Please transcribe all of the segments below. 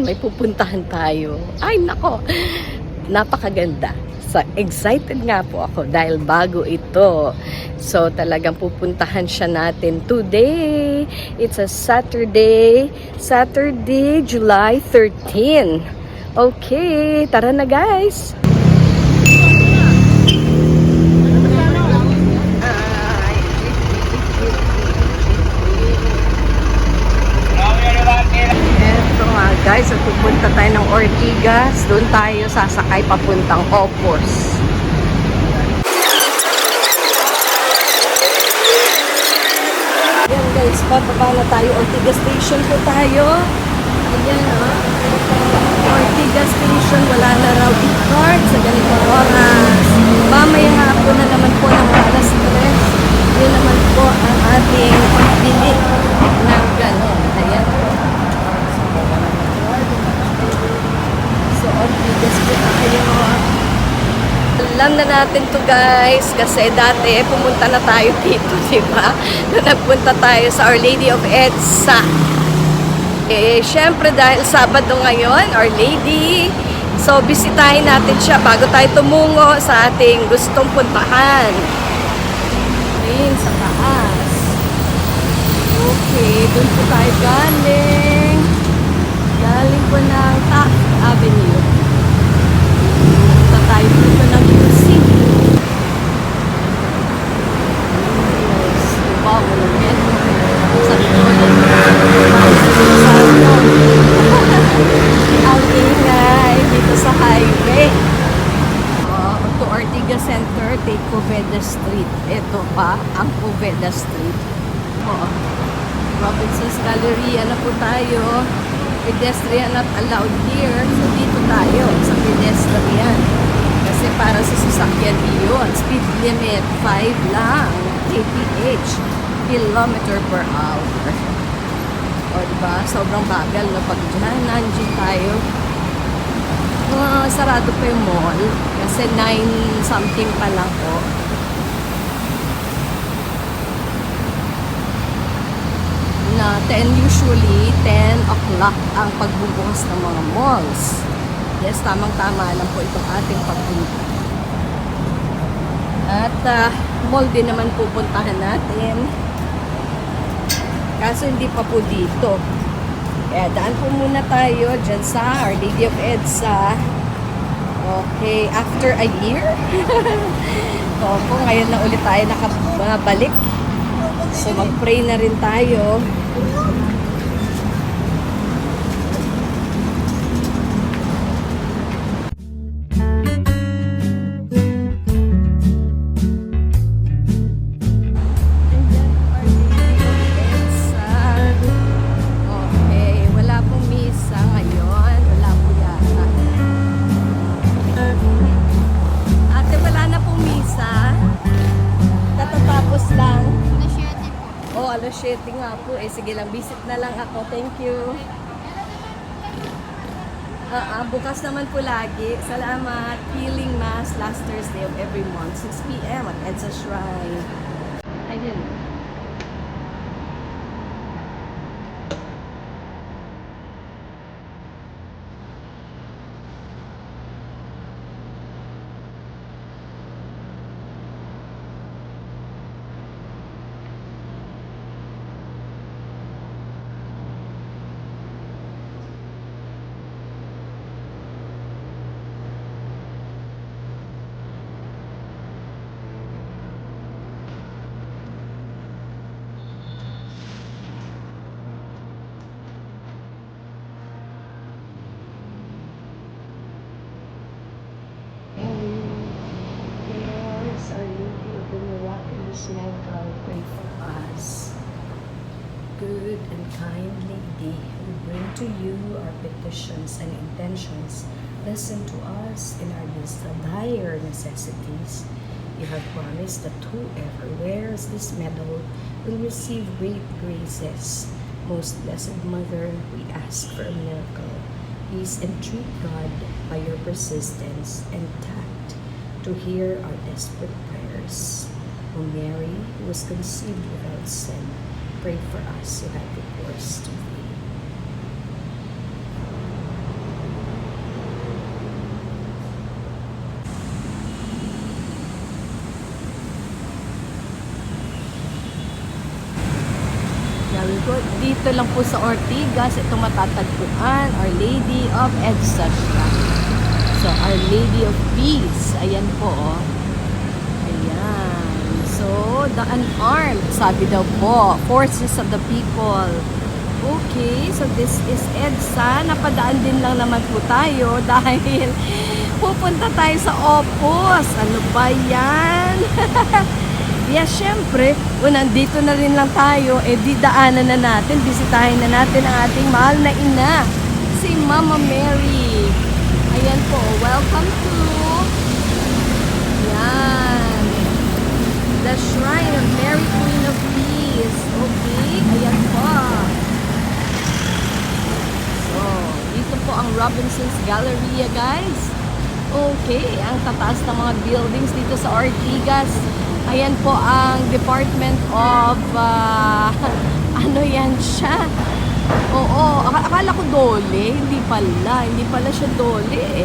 May pupuntahan tayo. Ay, nako. Napakaganda. Excited nga po ako dahil bago ito. So, talagang pupuntahan siya natin today. It's a Saturday, July 13. Okay, tara na guys. Eto nga guys, pupunta tayo ng Ortigas. Doon tayo sasakay papuntang Opos. Ayan guys, bababa na tayo. Ortigas Station po tayo. Ayan Ortigas Station, wala na raw e-card sa ganitong oras. Mamaya hapon na naman po ng alas 3. Yun naman po ang ating pagbili ng gano'n. Ayan po. So, Ortigas po tayo. Alam na natin to guys, kasi dati pumunta na tayo dito, diba? Nagpunta tayo sa Our Lady of EDSA. Syempre dahil Sabado ngayon, Our Lady, so bisitahin natin siya bago tayo tumungo sa ating gustong puntahan. Ayun, sa taas. Okay, dun po tayo galing. Galing po ng Taft Avenue. Punta tayo dito ng UC. Yes, diba, walang metro. Sa ang ingay dito sa highway. To Ortigas Center, take Poveda Street. Ito pa ang Poveda Street. Robinson's Galleria na po tayo. Pedestrian not allowed here. So dito tayo sa pedestrian. Kasi para sa sasakyan yun. Speed limit 5 lang. kph. Kilometer per hour. O diba? Sobrang bagal na pag dyan. Nandiyan tayo. Sarado pa yung mall. Kasi 9 something pa lang po. Na 10 usually 10 o'clock ang pagbubukas ng mga malls. Yes, tamang-tama lang po itong ating pagpunta. At mall din naman pupuntahan natin. Kaso hindi pa po dito. Kaya daan po muna tayo dyan sa Our Lady of EDSA. Okay, after a year. Opo, ngayon na ulit tayo nakabalik. So mag-pray na rin tayo. Shitting nga po. Sige lang, visit na lang ako. Thank you. Bukas naman po lagi. Salamat. Healing Mass last Thursday of every month, 6 p.m. at EDSA Shrine. Ayun. Pray for us. Good and kind Lady, we bring to you our petitions and intentions. Listen to us in our dire necessities. You have promised that whoever wears this medal will receive great graces. Most Blessed Mother, we ask for a miracle. Please entreat God by your persistence and tact to hear our desperate prayers. O Mary, who was conceived without sin, pray for us who have recourse to thee. dito lang po sa Ortigas, ito matatagpuan, Our Lady of EDSA. So, Our Lady of Peace. Ayan po, oh. Ayan. So, the unarmed, sabi daw po, forces of the people. Okay, so this is EDSA. Napadaan din lang naman po tayo dahil pupunta tayo sa Opus. Ano ba yan? Yes, syempre, kung nandito na rin lang tayo, di daanan na natin, bisitahin na natin ang ating mahal na ina, si Mama Mary. Ayan po, welcome to, yan, the Shrine of Mary Queen of Peace. Okay, ayan po. So, dito po ang Robinson's Galleria, guys. Okay, ang tataas ng mga buildings dito sa Ortigas. Ayan po ang Department of, ano yan siya? Oo, akala ko dole. Hindi pala siya dole eh.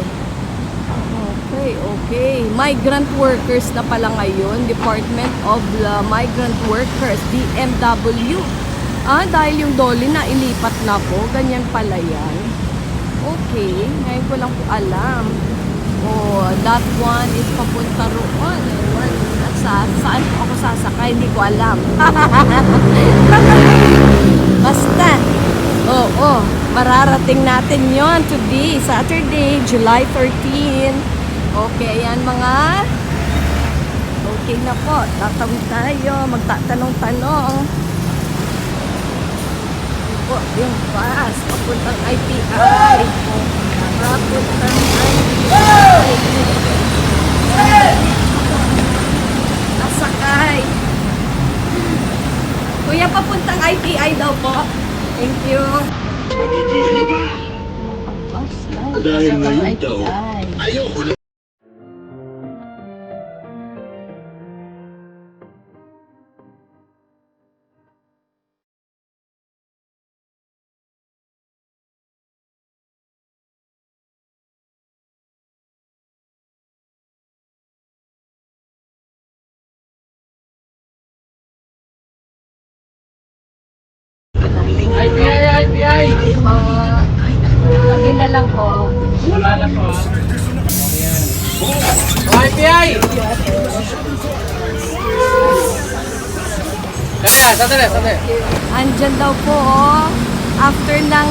Okay. Migrant workers na pala ngayon. Department of Migrant Workers, DMW. Dahil yung dole na ilipat na po. Ganyan pala yan. Okay, ngayon ko lang po alam. Oh, that one is papunta roon. Saan po ako sasakay? Hindi ko alam. Basta. Oo, mararating natin yon today, Saturday, July 13. Okay, yan mga. Okay na po. Tatawid tayo. Magtatanong-tanong. Po, yung bus. Papuntang IPI. Papuntang IPI. Nasakay. Kuya, papuntang IPI daw po. Thank you. Dahil ngayon daw, ayoko na. Lagi na lang po. IPI! Sandali. Andyan daw po, oh. After ng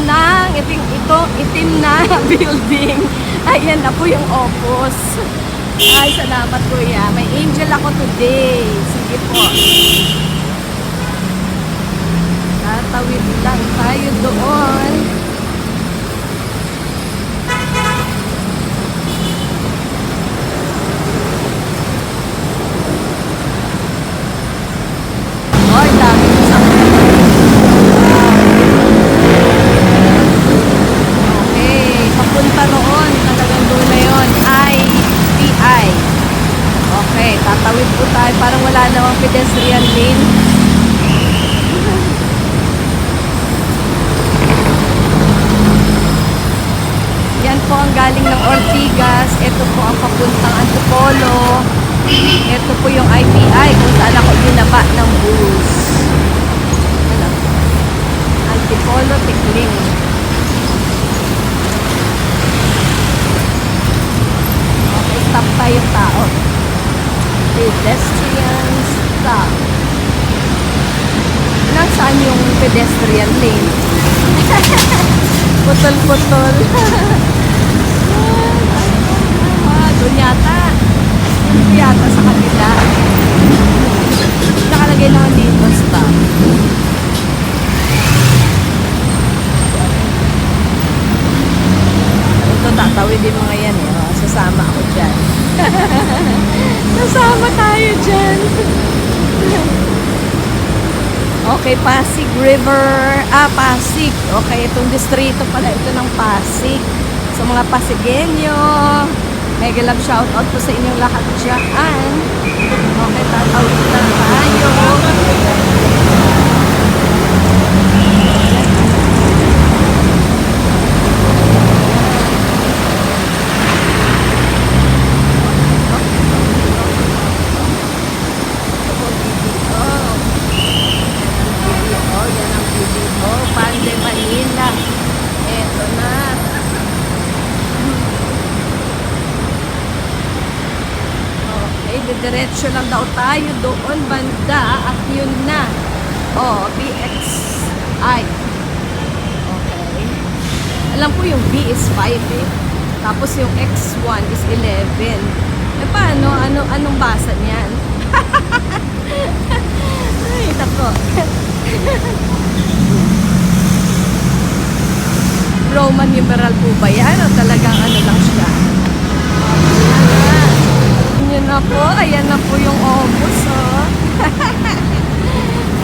itim na building. Ayan na po yung Opus. Ay, salamat kuya. May angel ako today. Sige po. Tatawid lang tayo doon. Ay, dami ko sa okay, papunta roon. Talagang doon na yun. IPI. Okay, tatawid po tayo. Parang wala namang pedestrian lane. Yan po ang galing ng Ortigas. Ito po ang papuntang Antipolo. Ito po yung IPI kung saan ako binaba ng bus. Ano? Antipolo, Tikling. Okay, stop tayo tao. Pedestrian stop. Nasaan yung pedestrian lane? Putol-putol. Doon yata. Doon yata sa kabila. Nakalagay naman dito, stop. Ito, tatawid din mga yan. Sasama ako dyan. Sasama tayo dyan. Okay, Pasig River. Pasig. Okay, itong distrito pala ito ng Pasig. Sa mga Pasigenyo, mega love shoutout po sa inyong lahat dyan. Okay, tatawid lang tayo. Yan ang PDO. Diretso lang daw tayo doon banda at yun na. Oh, BXI. Okay. Alam ko yung B is 5 eh. Tapos yung X1 is 11. Eh paano? Anong basa niyan? Ay, tako. Roman numeral po ba yan? O talagang ano lang siya? Yun na po. Ayan na po yung obus, oh.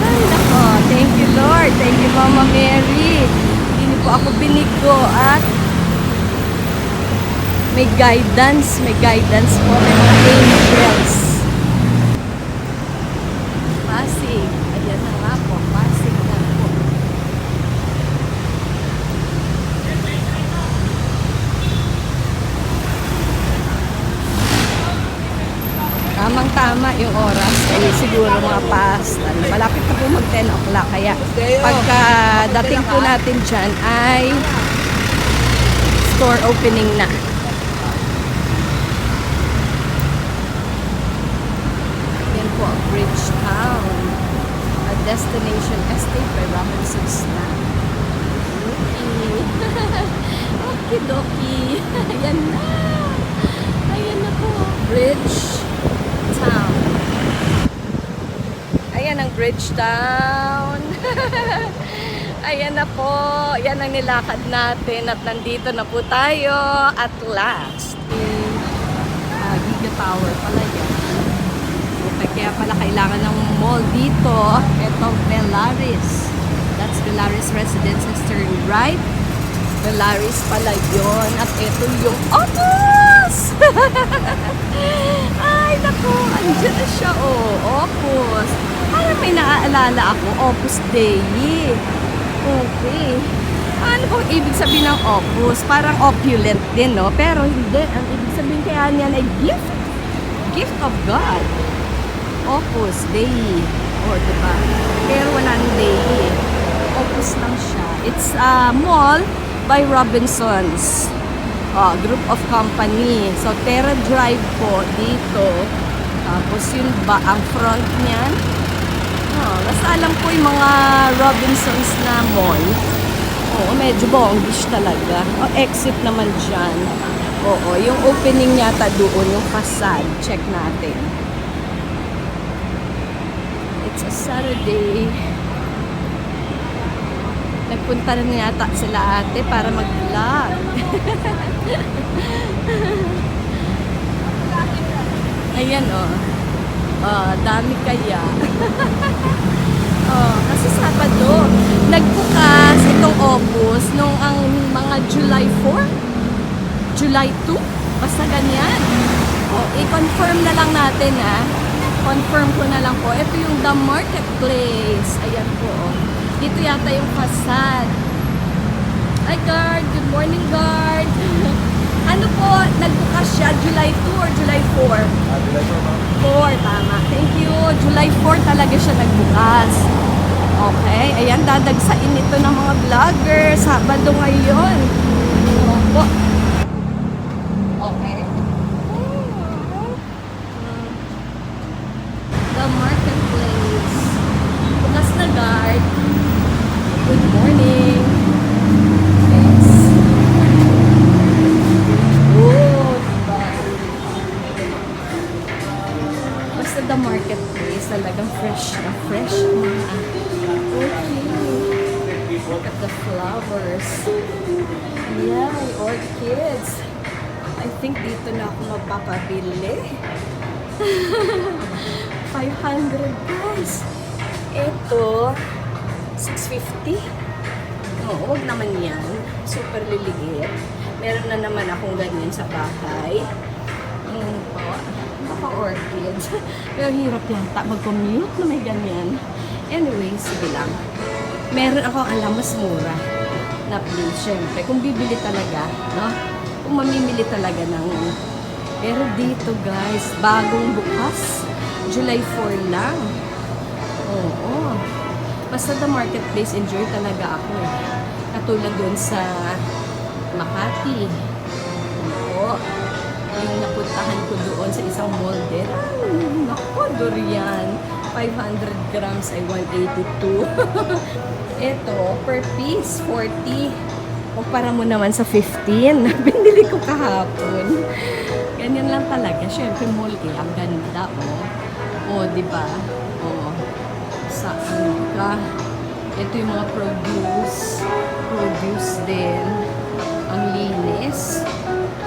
Ay, nako. Thank you, Lord. Thank you, Mama Mary. Hindi po ako binigo at may guidance. May guidance po. May mga angels. Pasig. Ayan na nga po. Pasig na po. Tamang-tama yung oras. Ay siguro mga past. Malapit na po mag 10 o'clock. Kaya pagka dating po natin dyan ay store opening na. Yan po ang Bridgetown. A destination estate by Robinson's na. Okay, dokie. Ayan na. Ayan na po. Bridgetown. Ayan ang Bridgetown. Ayan na po. Yan ang nilakad natin at nandito na po tayo at last. Giga Tower pala yan. Okay, kaya pala kailangan ng mall dito. Ito, Bellaris. That's Bellaris Residences. Turn right. Bellaris pala yun. At ito yung Opus! Ay, naku. Andiyan na siya, oh. Opus. Parang may naaalala ako. Opus Dei. Okay. Ano pong ibig sabihin ng Opus? Parang opulent din, no? Pero hindi. Ang ibig sabihin kaya niyan ay gift. Gift of God. Opus Dei. O, diba? Pero wala nang Dei. Opus lang siya. It's a mall by Robinsons. Group of company. So, Terra Drive po dito. Tapos yun ba ang front niyan? Basta alam ko yung mga Robinsons na mall. Oo, medyo bongish talaga. Exit naman dyan. Oo, yung opening yata doon, yung facade. Check natin. It's a Saturday. Nagpunta na yata sila ate para mag-vlog. Ayan, dami kaya. Kasi Sabado, nagbukas itong Opus nung ang mga July 4, July 2, basta ganyan. I-confirm na lang natin, confirm ko na lang po. Ito yung The Marketplace. Ayan po, dito yata yung facade. Ay, guard. Good morning, guard. Ano po, nagbukas siya July 2 or July 4? July 4, tama. Thank you. July 4 talaga siya nagbukas. Okay. Ayan, dadagsain ito ng mga vlogger. Sabado ngayon. Opo. Okay. The Marketplace. Bukas na, guard. Good morning. Yes. Basta The Marketplace, talagang fresh na fresh. Okay. Look at the flowers. Yeah, orchids. I think dito na ako magpapabili. 500 guys. Ito, 650. Wag naman yan. Super liliit. Meron na naman akong ganyan sa bahay. Orchids. Pero hirap yata mag-commute na may ganyan. Anyway, sige lang. Meron ako, alam, mas mura na place, syempre. Kung bibili talaga, no? Kung mamimili talaga ng... Pero dito, guys, bagong bukas. July 4 lang. Oo. Basta The Marketplace, enjoy talaga ako. Katulad doon sa Makati. Oo. yung napuntahan ko doon sa isang mall din. Ay, naku, durian. 500 grams ay 182. Ito, per piece, 40. Kumpara mo naman sa 15. Binili ko kahapon. Ganyan lang talaga. Siyempre, mall eh. Ang ganda, oh. Oh, di ba? Oh. Saan ka? Ito yung mga produce. Produce din. Ang linis.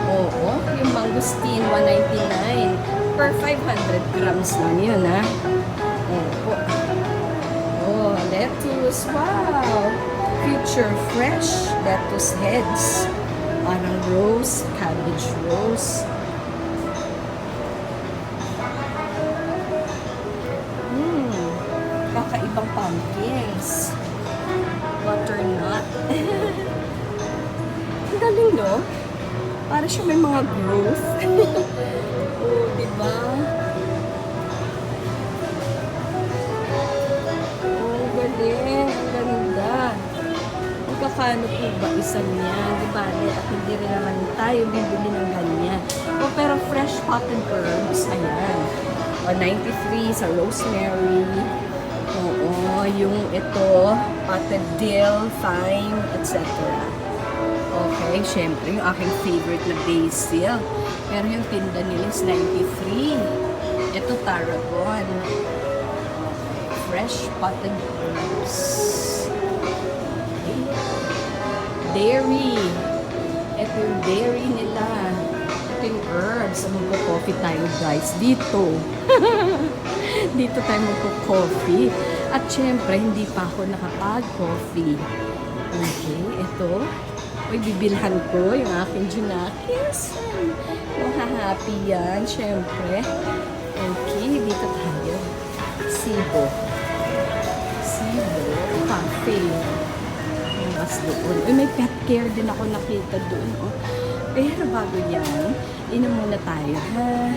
Oo. Yung mangosteen, 199. Per 500 grams lang yun, ha? Oo. Oh, lettuce. Wow! Future fresh lettuce heads. Parang rose, cabbage rose. Kakaibang pumpkins. Butternut. Ang galing, no? Para siya may mga growth. Oh, diba? Oh, galing. Ang ganda. Magkakano po ba isa niya? Diba? At hindi rin naman tayo bibili ng ganyan. Oh, pero fresh potted herbs. Ayan. O, 93 sa rosemary. Oo, yung ito, potted dill, thyme, etc. Okay, syempre, yung aking favorite na basil. Pero yung tinda nila is 93. Ito, tarragon. Fresh potted herbs. Okay. Dairy. Ito yung dairy nila. Ito yung herbs. Magpo-coffee tayo, guys. Dito. Dito tayo magpo-coffee. At syempre, hindi pa ako nakapag-coffee. Okay, ito. Uy, bibilhan ko yung aking Junakis. Mahahappy yan, syempre. Okay, dito tayo. Sibo. Sibo. Cafe. Mas doon. Uy, may pet care din ako nakita doon. Oh. Pero bago yan, inom muna tayo, ha?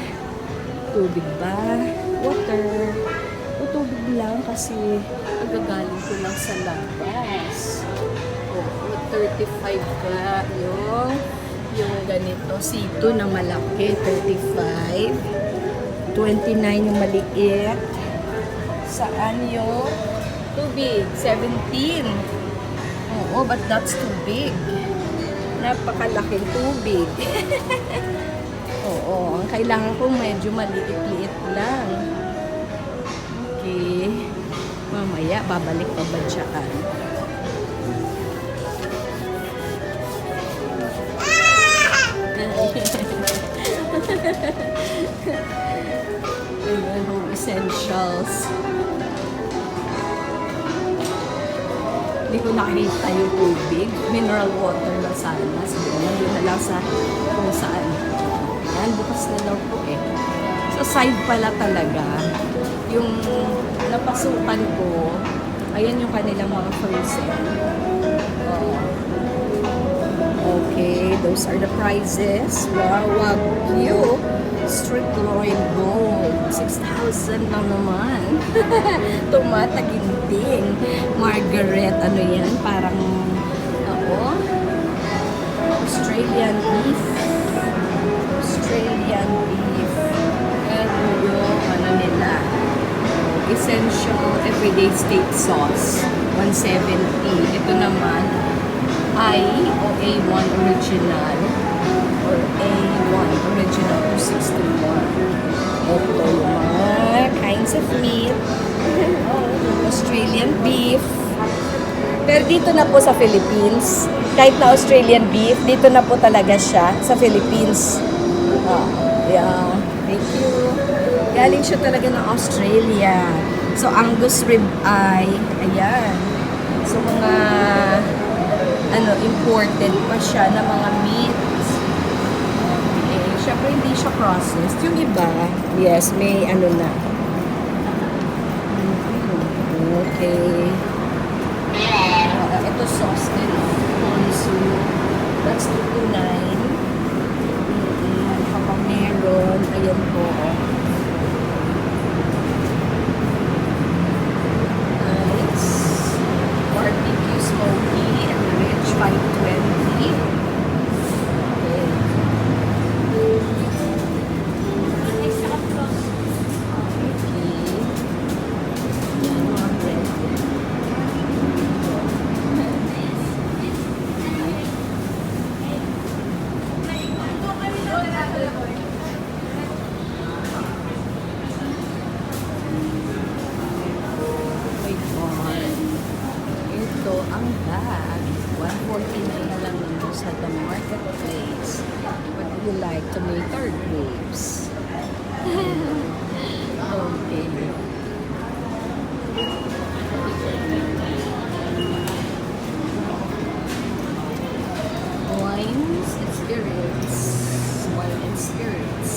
Tubig ba? Water. O tubig lang kasi agagaling ko lang sa labas. O, 35 ka yung ganito. Sito na malaki, 35. 29 yung maliit. Saan yung tubig? 17. Oo, but that's too big. Napakalaking tubig. Oo, ang kailangan ko medyo maliit-liit lang. Okay. Mamaya, babalik pa ba dyan? Ayan, home essentials. Hindi ko nakita yung tubig. Mineral water lang sana. Siguro nandun na lang sa kung saan. Ayan, bukas na daw po eh. So, side pala talaga. Yung napasukan ko, ayan yung kanilang mga frozen. Oh. Okay, those are the prices. Wow, Wagyu. Strict-loin gold. 6,000 lang naman. Tumataginting. Margaret, ano yan? Parang, Australian beef. Australian beef. Ito yung, nila. Essential everyday steak sauce. 170. Ito naman, I o A1 original or A1 original 261. Ito yung mga kinds of meat. Australian beef. Pero dito na po sa Philippines, kahit na Australian beef, dito na po talaga siya sa Philippines. Yeah. Thank you. Galing siya talaga ng Australia. So, Angus rib eye. Ayan. So, mga imported pa siya na mga meat. Okay. Siyempre, hindi siya processed. Yung iba, yes, may na. Okay. Ito sauce din. So, that's 229. Kapag meron, ayan po. Nice. Barbecue smoky and rich, 520. Okay. at face. What do you like to make our grapes? Okay. Wines and spirits. Wine and spirits.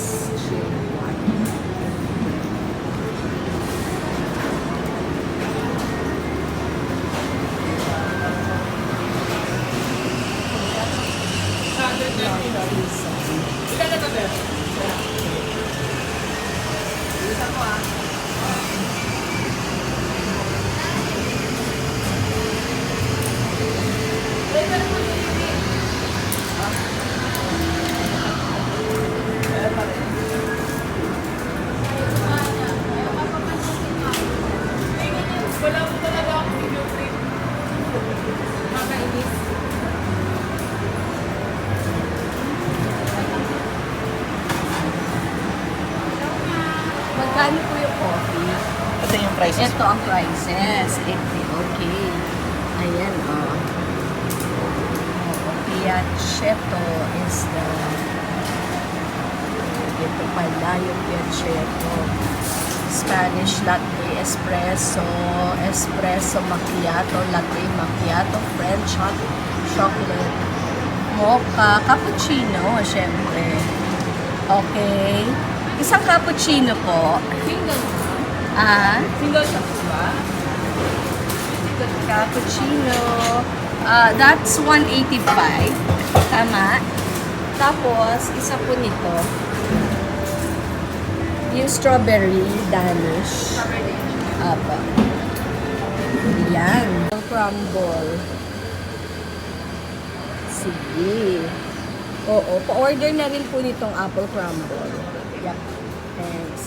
Chilled wine. Magkano po yung coffee? Ito yung prices. Ito ang prices. Okay. Ayan, oh. Piacchetto is the... Ito pala yung piacchetto. Spanish latte espresso, espresso macchiato, latte macchiato, French hot chocolate, mocha, cappuccino, syempre. Okay. Isang cappuccino po. Single. Single shot ba? Cappuccino. That's 185. Tama. Tapos, isa po nito. Yung strawberry Danish. Apa. Yan. Crumble. Sige. Oo. Pa-order na rin po nitong apple crumble. Yep. Thanks.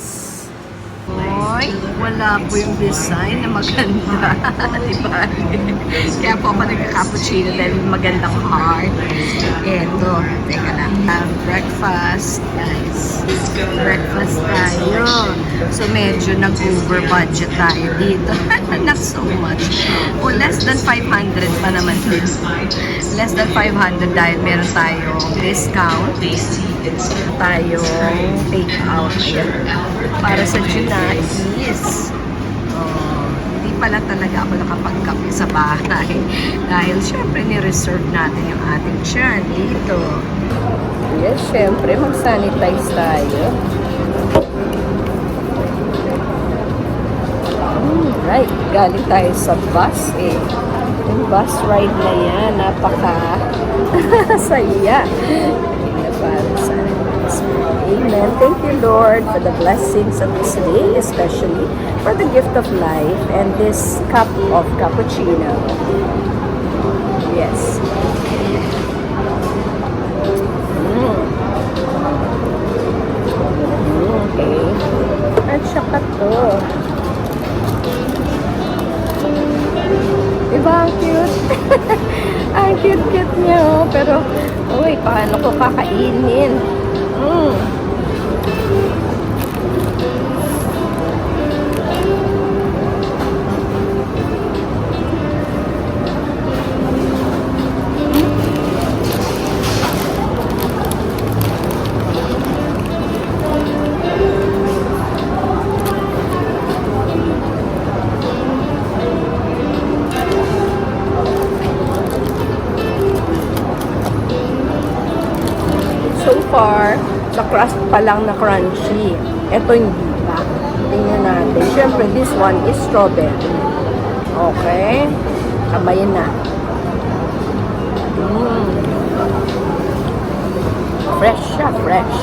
Hoy, wala po yung design na maganda. Diba? Kaya po ako nagka-cappuccino dahil magandang heart. Eto, teka lang. Breakfast, guys. Breakfast tayo. So, medyo nag-over budget tayo dito. Not so much. Oh, less than 500 pa naman dito. Less than 500 dahil meron tayong discount. Tayong take out. Para sa Junakis. Hindi pala talaga ako nakapagkape sa bahay. Dahil syempre ni-reserve natin yung ating chair dito. Yes, syempre mag-sanitize tayo. Right, galing tayo sa bus eh. Yung bus ride na yan, napaka saya. Amen. Thank you, Lord, for the blessings of this day, especially for the gift of life and this cup of cappuccino. Yes. Okay. At saka to. Diba, ang cute? Ang cute-cute niya, oh. Pero, uy, paano ko kakainin? So far, sa crust pa lang na crunchy. Ito hindi pa. Tingnan natin. Siyempre, this one is strawberry. Okay. Kabayan na. Fresh siya, fresh.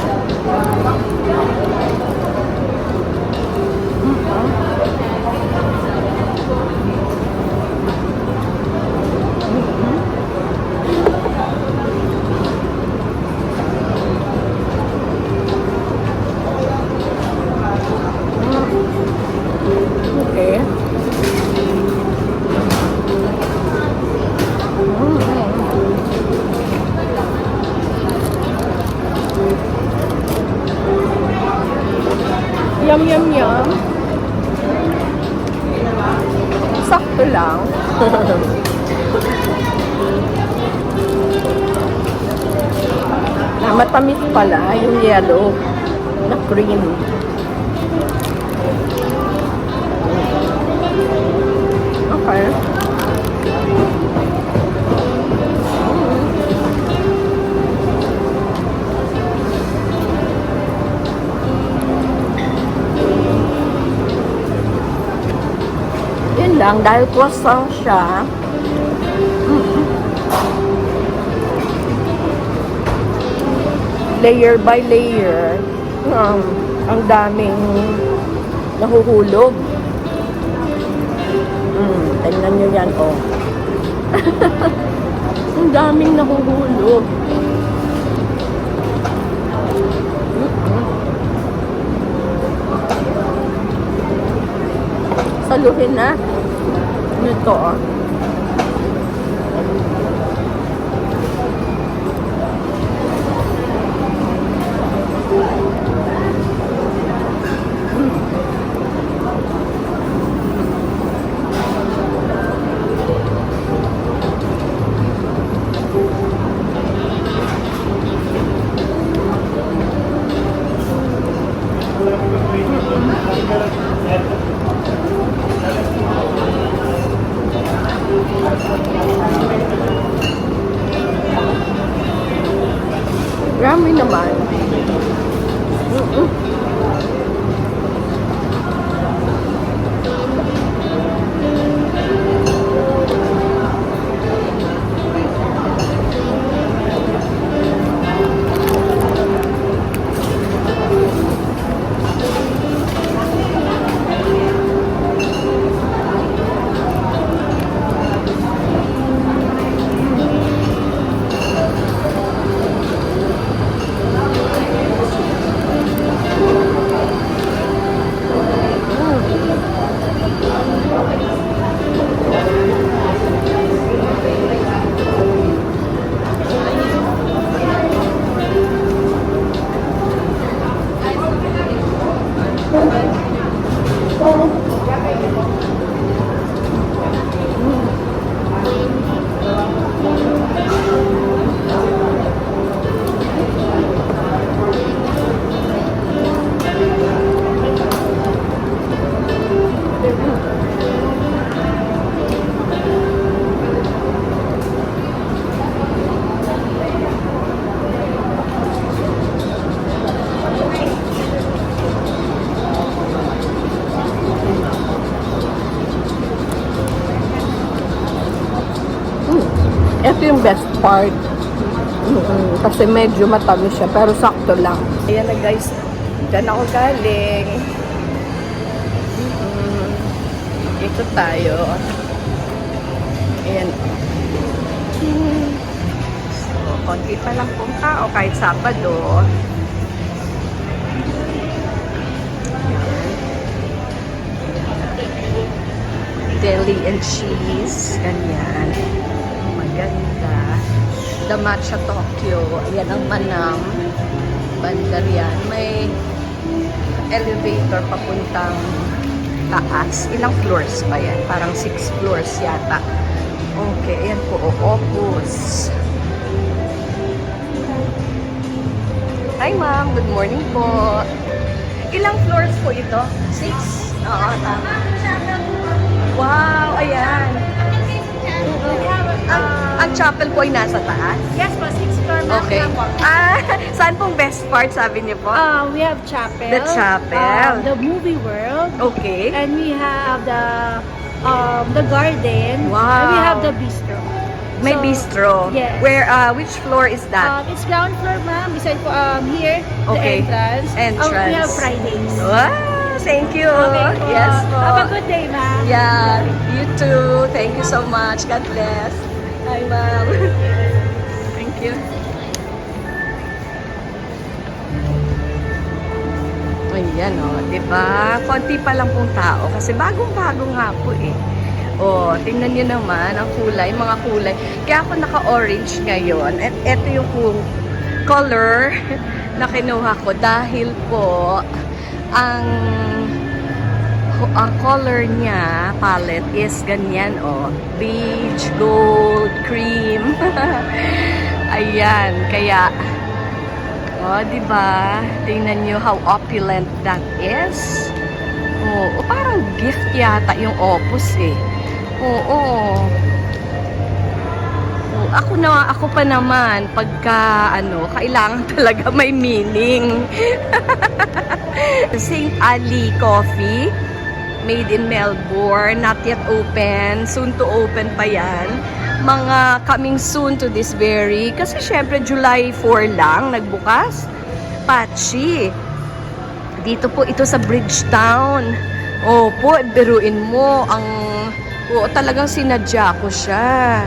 Okay. Yum, yum, yum. Sakto lang. Matamis pala yung yellow na cream. Okay. Yun lang, dahil croissant siya. Layer by layer, ang daming nahuhulog. Tingnan nyo yan, oh. Ang daming nahuhulog. Saluhin na. Ito, oh. Rami naman. Ito yung best part. Kasi medyo matamis siya, pero sakto lang. Ayan na guys, dyan ako galing. Ito tayo. Ayan. So, konti pa lang pong tao kahit Sabado. Deli and cheese. Ganyan. Maganda. The Matcha Tokyo. Ayan ang Manam. Bandar yan. May elevator papuntang taas. Ilang floors ba yan? Parang 6 floors yata. Okay. Ayan po. Opus. Hi ma'am. Good morning po. Ilang floors po ito? 6? Oo. Tama. Wow. Ayan. Ang chapel po ay nasa taas? Yes, po, 6th floor, ma'am. Okay. Saan pong best part, sabi niyo po? We have chapel. The chapel. The movie world. Okay. And we have the garden. Wow. And we have the bistro. May So, bistro. Yes. Where, which floor is that? It's ground floor, ma'am. Beside po, here, Okay. the entrance. Entrance. We have Fridays. Wow, thank you. Okay po. Yes po. Have a good day, ma'am. Yeah, you too. Thank you so much. God bless. Hi, ma'am. Thank you. Ayan o, diba? Konti pa lang pong tao kasi bagong-bago nga po eh. O, tingnan nyo naman ang kulay, mga kulay. Kaya ako naka-orange ngayon. At eto yung color na kinuha ko dahil po ang color niya, palette, is ganyan, oh. Beige, gold, cream. Ayan, kaya Oh, di ba? Tingnan nyo how opulent that is. Oo, parang gift yata yung Opus eh. Oo. Oo, ako pa naman pagka kailangan talaga may meaning. St. Ali Coffee, made in Melbourne, not yet open, soon to open pa yan. Mga coming soon to this very, kasi syempre July 4 lang nagbukas. Patchy. Dito po ito sa Bridgetown. Opo, biruin mo, talagang sinadya ko siya.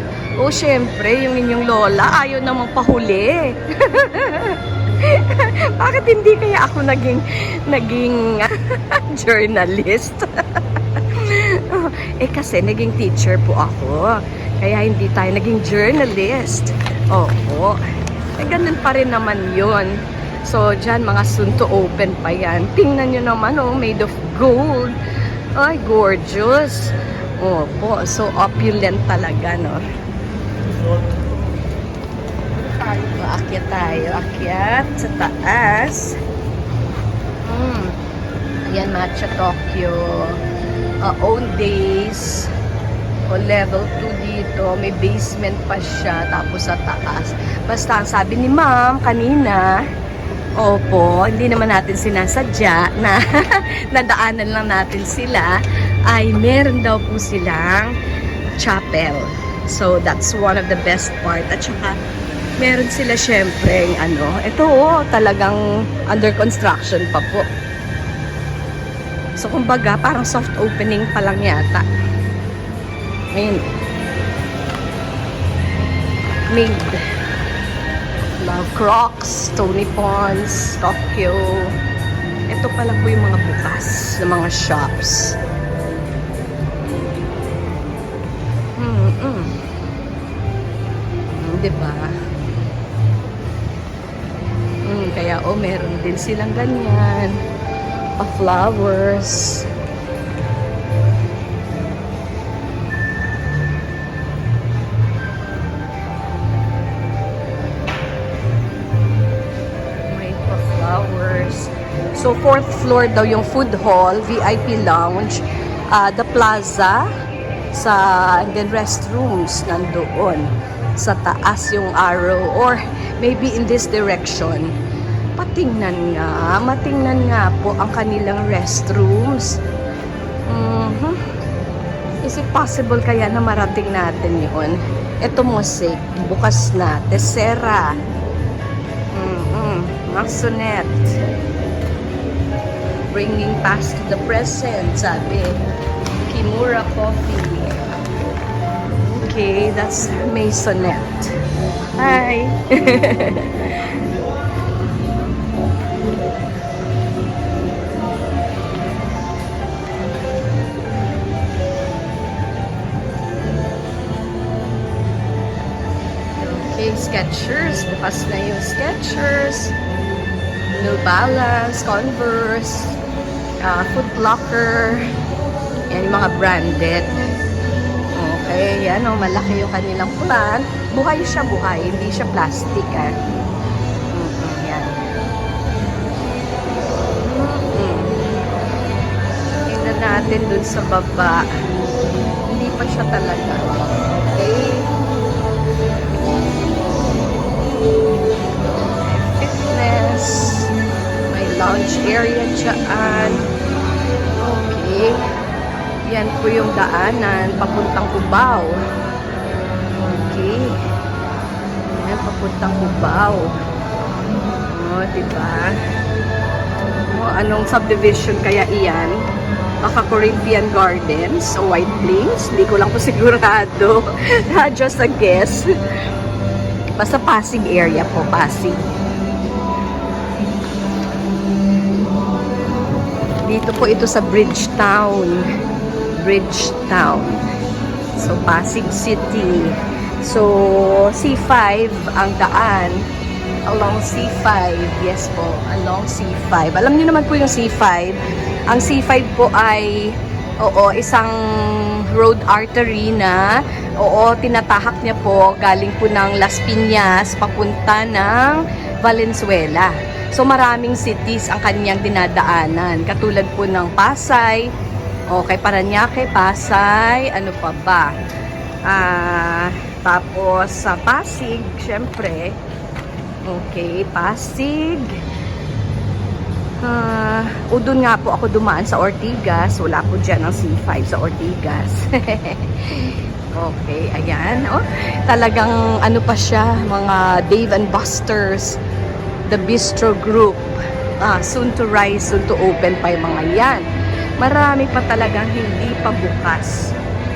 Syempre, yung inyong lola ayaw namang pahuli. Bakit hindi kaya ako naging journalist? Kasi naging teacher po ako. Kaya hindi tayo naging journalist. Opo. Ganun pa rin naman yun. So, dyan, mga soon to open pa yan. Tingnan nyo naman, made of gold. Ay, gorgeous. Opo, so opulent talaga, no? Akyat tayo. Akyat sa taas. Ayan, Matcha Tokyo. Own days. Level 2 dito. May basement pa siya. Tapos sa taas. Basta, ang sabi ni ma'am kanina, opo, hindi naman natin sinasadya na nadaanan lang natin sila, ay meron daw po silang chapel. So, that's one of the best part. At saka, meron sila syempre, ito talagang under construction pa po. So, kumbaga, parang soft opening pa lang yata. Made Love Crocs, Tony Pons, Tokyo. Ito pala po yung mga bukas ng mga shops. Diba? Kaya meron din silang ganyan. Flowers. So, 4th floor daw yung food hall, VIP lounge, the plaza, and then restrooms nandoon. Sa taas yung arrow, or maybe in this direction. Matingnan nga po ang kanilang restrooms. Is it possible kaya na marating natin yun? Ito Mosaic, bukas na. Tessera. Maxonet. Bringing past to the present, sabi. Kimura Coffee. Okay, that's Maisonette. Hi! Okay, Skechers. Bukas na yung Skechers. New Balance, Converse, Foot Locker, yan yung mga branded. Okay, yan malaki yung kanilang plant. Buhay siya, hindi siya plastic yan. Tingnan natin dun sa baba. Hindi pa siya talaga. Okay. Fitness. Lounge area dyan. Okay. Yan po yung daanan papuntang Cubao. Okay. Yan, papuntang Cubao. Diba? Anong subdivision kaya iyan? Baka Corinthian Gardens o White Plains. Hindi ko lang po sigurado. Just a guess. Basta Pasig area po. Pasig. Dito po ito sa Bridgetown. So, Pasig City. So, C5 ang daan. Along C5. Yes po, along C5. Alam niyo naman po yung C5. Ang C5 po ay, isang road artery na, tinatahak niya po, galing po ng Las Piñas, papunta ng Valenzuela. So maraming cities ang kanyang dinadaanan. Katulad po ng Pasay, okay, Parañaque, Pasay, ano pa ba? Tapos sa Pasig, syempre. Okay, Pasig. O doon nga po ako dumaan sa Ortigas. Wala po dyan ang C5 sa Ortigas. Okay, ayan. Oh, talagang ano pa siya, mga Dave and Buster's, the Bistro Group. Soon to rise, soon to open pa yung mga yan. Marami pa talagang hindi pa bukas.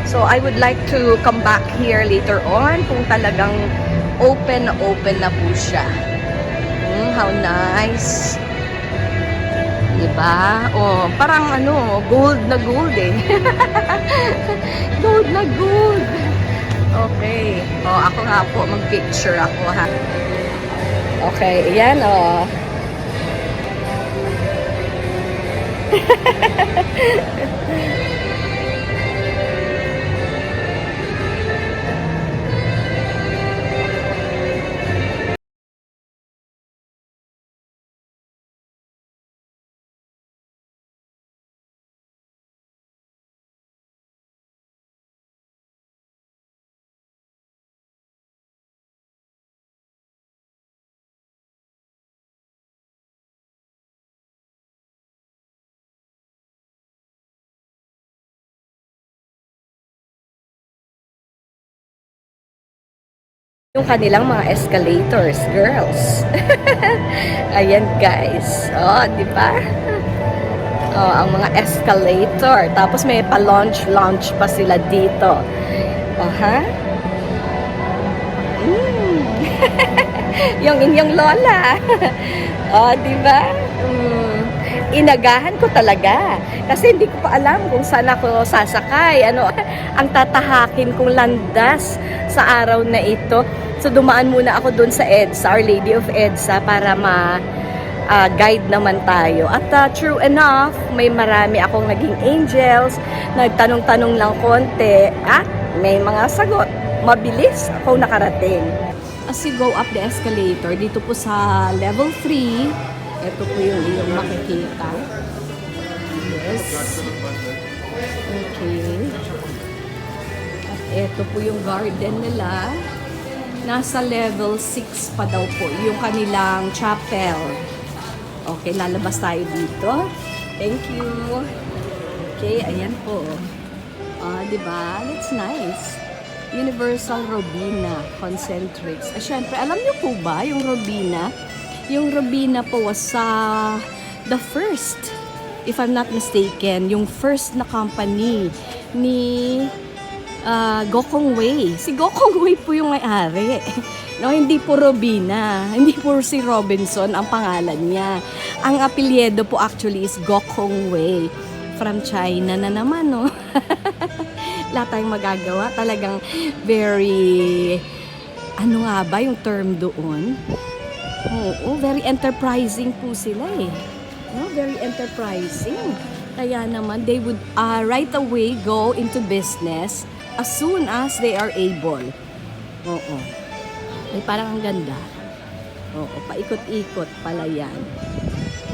So, I would like to come back here later on kung talagang open na po siya. How nice. Diba? Oh, parang ano, gold na gold eh. Gold na gold. Okay. Oh, ako nga po, mag-picture ako ha. Okay, ayan oh. Yung kanilang mga escalators, girls. Ayan, guys. Oh, di ba? Oh, ang mga escalator. Tapos may pa-launch pa sila dito. Oh, ha? Yung inyong lola. Oh, di ba? Inagahan ko talaga. Kasi hindi ko pa alam kung saan ako sasakay. Ano, ang tatahakin kong landas sa araw na ito. So, dumaan muna ako dun sa EDSA, Our Lady of EDSA, para guide naman tayo. At true enough, may marami akong naging angels. Nagtanong-tanong lang konti. At may mga sagot. Mabilis ako nakarating. As you go up the escalator, dito po sa level 3, ito po yung iyong makikita. Yes. Okay. At ito po yung garden nila. Nasa level 6 pa daw po yung kanilang chapel. Okay, lalabas tayo dito. Thank you. Okay, ayan po. Diba? That's nice. Universal Robina Concentrix. Syempre, alam niyo po ba yung Robina? Yung Robina po was the first, if I'm not mistaken, yung first na company ni Gokong Wei. Si Gokong Wei po yung may-ari. No, hindi po Robina. Hindi po si Robinson ang pangalan niya. Ang apelyido po actually is Gokong Wei. From China na naman, no? Wala tayong magagawa. Talagang very, ano nga ba yung term doon? Oo, very enterprising po sila eh. No, very enterprising. Kaya naman, they would right away go into business as soon as they are able. Oo. Ay, parang ang ganda. Oo, paikot-ikot pala yan.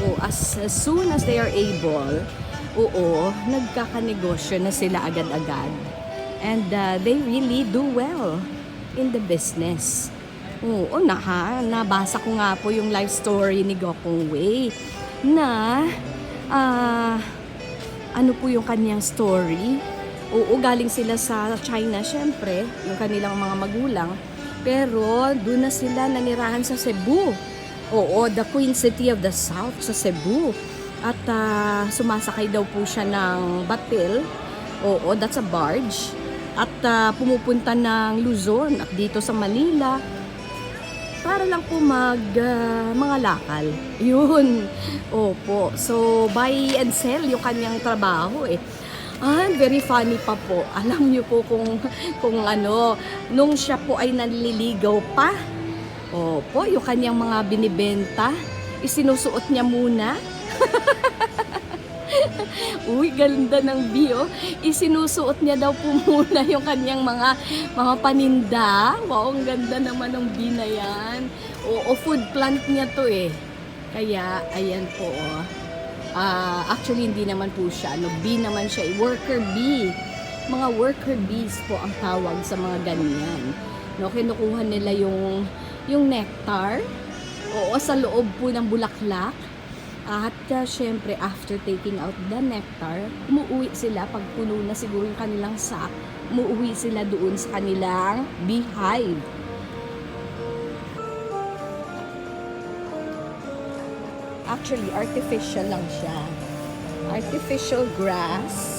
Oo, as soon as they are able, oo, nagkakanegosyo na sila agad-agad. And they really do well in the business. Oo, nabasa ko nga po yung life story ni Gokong Wei na ano po yung kanyang story. Oo, galing sila sa China, syempre, yung kanilang mga magulang. Pero doon na sila nanirahan sa Cebu. Oo, the Queen City of the South sa Cebu. At sumasakay daw po siya ng batil. Oo, that's a barge. At pumupunta ng Luzon at dito sa Manila para lang po mga lakal. Yun. Opo. So, buy and sell yung kanyang trabaho eh. Very funny pa po. Alam niyo po kung ano, nung siya po ay nanliligaw pa. Opo, yung kanyang mga binibenta, isinusuot niya muna. Uy, ganda ng bio. Isinusuot niya daw po muna yung kanyang mga paninda. Wow, ang ganda naman ng bina yan. Oo, Oo, food plant niya to eh. Kaya, ayan po. Actually, hindi naman po siya. Bee naman siya. Worker bee. Mga worker bees po ang tawag sa mga ganyan. No, kinukuha nila yung nectar. Oo, sa loob po ng bulaklak. At syempre, after taking out the nectar, umuwi sila. Pag puno na siguro yung kanilang sack, umuwi sila doon sa kanilang beehive. Actually, artificial lang siya. Artificial grass.